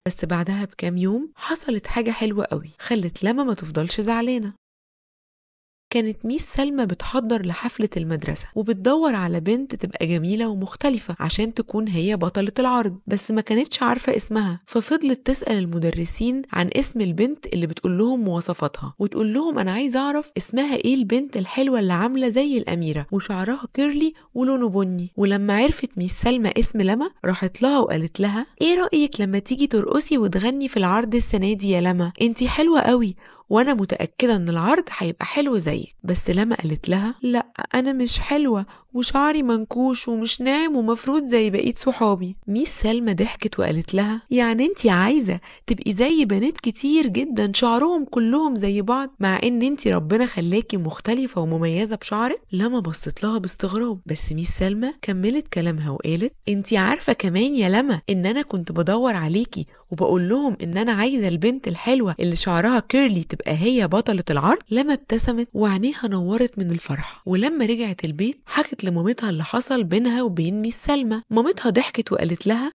بس بعدها بكام يوم حصلت حاجة حلوة قوي خلت لما ما تفضلش زعلانة. كانت ميس سلمى بتحضر لحفلة المدرسة وبتدور على بنت تبقى جميلة ومختلفة عشان تكون هي بطلة العرض، بس ما كانتش عارفة اسمها، ففضلت تسأل المدرسين عن اسم البنت اللي بتقول لهم مواصفاتها وتقول لهم أنا عايزة أعرف اسمها إيه البنت الحلوة اللي عاملة زي الأميرة وشعرها كيرلي ولونه بني. ولما عرفت ميس سلمى اسم لما راحت لها وقالت لها إيه رأيك لما تيجي ترقصي وتغني في العرض السنة دي يا لما؟ انتي حلوة قوي وانا متأكدة ان العرض هيبقى حلو زيك. بس لما قالت لها لا انا مش حلوة وشعري منكوش ومش ناعم ومفروض زي بقية صحابي. ميس سلمى ضحكت وقالت لها يعني انتي عايزة تبقي زي بنات كتير جدا شعرهم كلهم زي بعض مع ان انتي ربنا خلاكي مختلفة ومميزة بشعرك؟ لما بصت لها باستغراب، بس ميس سلمى كملت كلامها وقالت انتي عارفة كمان يا لما ان انا كنت بدور عليكي وبقول لهم ان انا عايزة البنت الحلوة اللي شعرها كيرلي تبقى هي بطلة العرض؟ لما ابتسمت وعينيها نورت من الفرحة، ولما رجعت البيت حكت لمامتها اللي حصل بينها وبين ميس سلمى. مامتها ضحكت وقالت لها